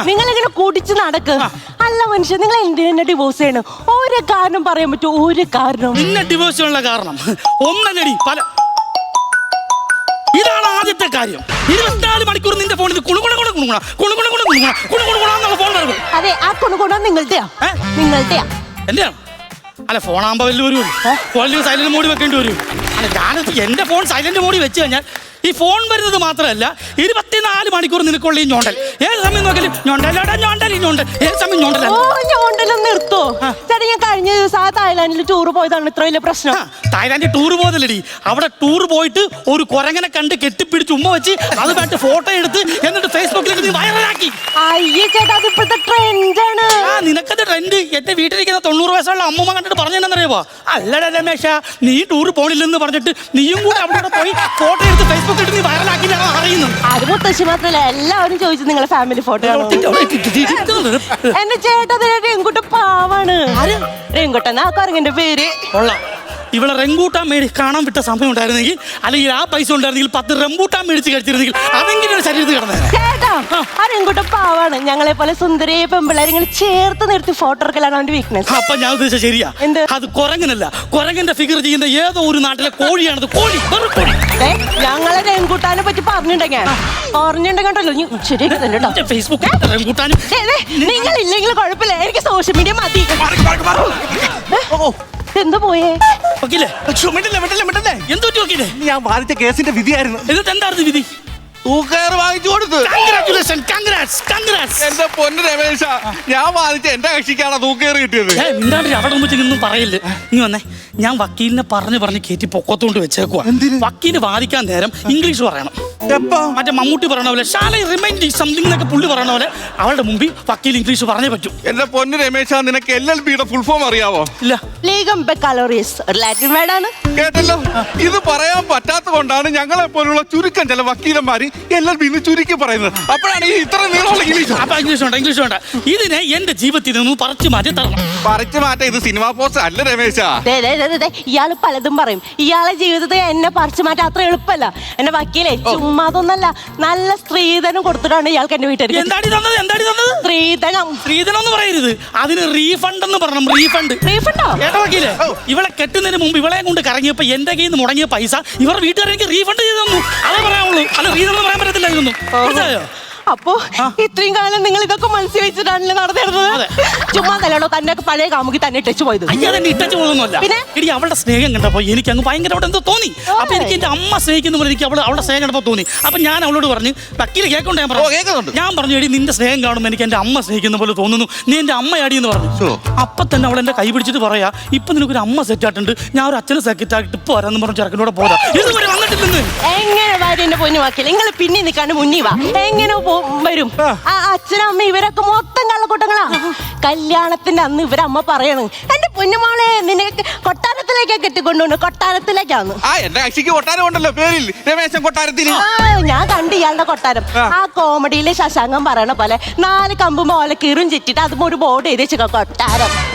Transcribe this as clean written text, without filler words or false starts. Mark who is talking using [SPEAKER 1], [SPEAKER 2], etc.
[SPEAKER 1] നിങ്ങൾ ഇങ്ങനെ കുടിച്ച് നടക്ക്. അല്ല മനുഷ്യൻ, നിങ്ങൾ എന്തിനാ ഡിവോഴ്സ് ചെയ്യണം? ഒരു കാരണം പറയാൻ പറ്റുമോ? ഒരു കാരണം
[SPEAKER 2] നിന്നെ ഡിവോഴ്സ് ചെയ്യാനുള്ള കാരണം ഒന്നല്ലടി പല. ഇതാണ് ആദ്യത്തെ കാര്യം. 24 മണിക്കൂർ നിന്റെ ഫോണിൽ ഫോൺ നടക്കും.
[SPEAKER 1] അതെ, ആ കുണുകുണ നിങ്ങളുടെയാ? നിങ്ങളുടെയാ?
[SPEAKER 2] എന്റെയാണ്. അല്ല, ഫോണാകുമ്പോ വലിയ ഒരു ഫോണിൽ സൈലന്റ് മോഡ് വെക്കേണ്ടി വരും. അല്ല, ഞാനത് എന്റെ ഫോൺ സൈലന്റ് മോഡിൽ വെച്ച് കഴിഞ്ഞാൽ ഈ ഫോൺ വരുന്നത് മാത്രമല്ല 24 മണിക്കൂർ നിനക്കുള്ള ഈ ഞോണ്ടൽ. ഏത് സമയം നോക്കലും ഏത് സമയം ഞോണ്ടല.
[SPEAKER 1] ഞോണ്ടലൊന്നും നിർത്തോ ചേട്ടാ? ഞാൻ കഴിഞ്ഞ ദിവസം ആ തായ്ലാൻഡിൽ ടൂർ പോയതാണ് ഇത്ര വലിയ പ്രശ്നം.
[SPEAKER 2] തായ്ലാൻഡിൽ ടൂർ പോയതല്ലടി, അവിടെ ടൂർ പോയിട്ട് ഒരു കുരങ്ങനെ കണ്ട് കെട്ടിപ്പിടിച്ച് ഉമ്മ വെച്ച് അതുമായിട്ട് ഫോട്ടോ എടുത്ത് എന്നിട്ട് ഫേസ്ബുക്കിലേക്ക് നീ വൈറലാക്കി.
[SPEAKER 1] അയ്യേ ചേട്ടാ, അത് ഇപ്പോഴത്തെ ട്രെൻഡാണ്.
[SPEAKER 2] നിനക്കത് ട്രെൻഡ്. എന്റെ വീട്ടിലിരിക്കുന്ന 90 വയസ്സുള്ള അമ്മൂമ്മ കണ്ടിട്ട് പറഞ്ഞെന്നറിയാവോ? അല്ലടാ രമേശ, നീ ടൂർ പോണില്ലെന്ന് പറഞ്ഞിട്ട് നീയും കൂടെ അവിടെ പോയി ഫോട്ടോ എടുത്ത് ഫേസ്ബുക്കിൽ നീ വൈറലാക്കി അറിയുന്നു.
[SPEAKER 1] അത് മുത്തശ്ശി മാത്രല്ല, എല്ലാവരും ചോദിച്ചു നിങ്ങളെ ഫാമിലി ഫോട്ടോ. എന്റെ ചേട്ടാ രംഗുട്ട പാവാണ്. രംഗുട്ടൻ ആ കറങ്ങിന്റെ പേര്.
[SPEAKER 2] ഇവളെ റെങ്കൂട്ടാൻ കാണാൻ വിട്ട സമയം ഉണ്ടായിരുന്നെങ്കിൽ, അല്ലെങ്കിൽ ആ പൈസ ഉണ്ടായിരുന്നെങ്കിൽ 10 റംബൂട്ടാൻ മേടിച്ച് കഴിച്ചിരുന്നെങ്കിൽ അതെങ്കിലും ശരീരത്തിൽ കിടന്നേ.
[SPEAKER 1] ചേട്ടാ, ആ രംഗുട്ട പാവാണ്. ഞങ്ങളെ പോലെ സുന്ദരയെ പെമ്പിള്ളേരെ ചേർത്ത് നിർത്തി ഫോട്ടോ എടുക്കലാണ് അവന്റെ വീക്ക്നെസ്.
[SPEAKER 2] അപ്പൊ ഞാൻ ഉദ്ദേശിച്ച ശരിയാ. അത് കുരങ്ങനല്ല, കുരങ്ങന്റെ ഫിഗർ ചെയ്യുന്ന ഏതോ ഒരു നാട്ടിലെ കോഴിയാണത്. കോഴി.
[SPEAKER 1] ഞങ്ങളെ രംഗൂട്ടാനെ പറ്റി പറഞ്ഞിട്ടുണ്ടെങ്കിലോ ശരിയാക്കി
[SPEAKER 2] ഫേസ്ബുക്കിൽ റംബൂട്ടാനും.
[SPEAKER 1] നിങ്ങൾ ഇല്ലെങ്കിൽ കുഴപ്പമില്ല, എനിക്ക് സോഷ്യൽ മീഡിയ മതി. എന്താ പോയേ?
[SPEAKER 3] ഞാൻ വാദിച്ച കേസിന്റെ വിധിയായിരുന്നു.
[SPEAKER 2] എന്നിട്ട് എന്തായിരുന്നു വിധി?
[SPEAKER 3] തൂക്കയറ് വാങ്ങിച്ചു കൊടുത്തു. എന്റെ പൊന്നു രമേശ, ഞാൻ വാദിച്ച എന്റെ കക്ഷിക്കാണ് തൂക്കയറ് കിട്ടിയത്.
[SPEAKER 2] അവിടെ ഒന്നും പറയില്ല. നീ വന്നേ, ഞാൻ വക്കീലിനെ പറഞ്ഞ് കയറ്റി പൊക്കത്തോണ്ട് വെച്ചേക്കുവാ. വക്കീല് വാദിക്കാൻ നേരം ഇംഗ്ലീഷ് പറയണം. മറ്റേ മമ്മൂട്ടി പറയണ പോലെ സംതിങ് എന്നൊക്കെ പുള്ളി പറയണ പോലെ അവളുടെ മുമ്പിൽ വക്കീൽ ഇംഗ്ലീഷ് പറഞ്ഞേ പറ്റൂ.
[SPEAKER 3] എന്റെ പൊന്നു രമേശ, നിനക്ക് LLBയുടെ ഫുൾ ഫോം അറിയാവോ?
[SPEAKER 2] ഇല്ല.
[SPEAKER 1] ലീഗം ബെക്കാലോറിയസ് ലാറ്റിൻ വേർഡാണ്.
[SPEAKER 3] കേട്ടല്ലോ. ഇത് പറയാൻ പറ്റാത്ത കൊണ്ടാണ് ഞങ്ങളെ പോലുള്ള ചുരുക്കം ചില വക്കീലന്മാര് LLB ചുരുക്കി പറയുന്നത്. അപ്പോഴാണ് ഈ ഇത്ര നീളമുള്ള
[SPEAKER 2] ഇംഗ്ലീഷ് വേണ്ട. ഇതിനെ എന്റെ ജീവിതത്തിൽ നിന്ന് പറിച്ചു മാറ്റി തരണം.
[SPEAKER 3] പറിച്ചു മാറ്റാ. ഇത് സിനിമാ പോസ്റ്റ് അല്ല രമേശ.
[SPEAKER 1] ഇയാള് പലതും പറയും. ഇയാളെ ജീവിതത്തെ എന്നെ പറിച്ചു മാറ്റാൻ അത്ര എളുപ്പമല്ല. എന്റെ വക്കീലെ ചുമ്മാതൊന്നല്ല, നല്ല സ്ത്രീധനം കൊടുത്തിട്ടാണ് ഇയാൾക്ക് എന്റെ വീട്ടിൽ.
[SPEAKER 2] സ്ത്രീധനം എന്ന് പറയരുത്, അതിന് റീഫണ്ട് എന്ന് പറയണം. റീഫണ്ടോ? ഏട്ടാ വക്കീലെ, ഇവളെ കെട്ടുന്നതിന് മുമ്പ് ഇവളെ കൊണ്ട് കറങ്ങിയപ്പോ എന്റെ കയ്യിൽ നിന്ന് മുടങ്ങിയ പൈസ ഇവർ വീട്ടുകാർ എനിക്ക് റീഫണ്ട് ചെയ്തു തന്നു. അതേ പറയാനുള്ളൂ. അല്ല, റീസൺ പറയാൻ പറ്റത്തില്ലായിരുന്നു. മനസ്സിലായോ?
[SPEAKER 1] അപ്പോ ഇത്രയും കാലം നിങ്ങൾ ഇതൊക്കെ മനസ്സിൽ വെച്ചിട്ടാണല്ലോ നടന്നിരുന്നത്. ചുമ്മാ തല്ലോ തന്നെ പഴയ കാമുകി തന്നെ ടച്ച് പോയത്.
[SPEAKER 2] ടച്ച് പോകുന്നല്ല. എടി, അവളുടെ സ്നേഹം കണ്ടപ്പോ എനിക്ക് അങ്ങ് ഭയങ്കര അവിടെ എന്തോ തോന്നി. അപ്പൊ എനിക്ക് എന്റെ അമ്മ സ്നേഹിക്കുന്ന പോലെ എനിക്ക് അവളുടെ സ്നേഹം കണ്ടപ്പോ തോന്നി. അപ്പൊ ഞാൻ അവളോട് പറഞ്ഞു, വക്കീല് കേൾക്കൊണ്ട് ഞാൻ പറഞ്ഞു, എടി നിന്റെ സ്നേഹം കാണുമ്പോൾ എനിക്ക് എന്റെ അമ്മ സ്നേഹിക്കുന്ന പോലെ തോന്നുന്നു, നീ എന്റെ അമ്മയാടി എന്ന് പറഞ്ഞു. അപ്പൊ തന്നെ അവൾ എന്റെ കൈ പിടിച്ചിട്ട് പറയാ, ഇപ്പൊ നിനക്കൊരു അമ്മ സെറ്റ് ആയിട്ടുണ്ട്, ഞാൻ ഒരു അച്ഛനെ സെറ്റ് ആയിട്ട് ഇപ്പൊ വരാന്ന് പറഞ്ഞു ചെറുക്കനോട് പോരാ. ഇതുവരെ വന്നിട്ടില്ലെന്ന്.
[SPEAKER 1] എങ്ങനെ വരും എന്റെ പൊന്നു വക്കീൽ? നിങ്ങൾ പിന്നെ നിൽക്കാണ്ട് മുന്നിൽ വാ. എങ്ങനെ വരും? ആ അച്ഛനും അമ്മ ഇവരൊക്കെ മൊത്തം കള്ളക്കൂട്ടങ്ങളാ. കല്യാണത്തിന്റെ അന്ന് ഇവരമ്മ പറയണ്, എന്റെ പൊന്നുമോളെ നിനക്ക് കൊട്ടാരത്തിലേക്കാ കെട്ടിക്കൊണ്ടുപോകുന്നു. കൊട്ടാരത്തിലേക്കാന്ന്.
[SPEAKER 3] എന്റെ കക്ഷിക്ക് കൊട്ടാരം ഉണ്ടല്ലോ പേരിൽ, രമേശൻ കൊട്ടാരത്തിൽ.
[SPEAKER 1] ഞാൻ കണ്ടു ഇയാളുടെ കൊട്ടാരം. ആ കോമഡിയിലെ ശശാങ്കം പറയണ പോലെ 4 കമ്പും ഓലക്കീറും ചുറ്റിട്ട് അതും ഒരു ബോർഡ് എഴുതി വെച്ചേക്കാം കൊട്ടാരം.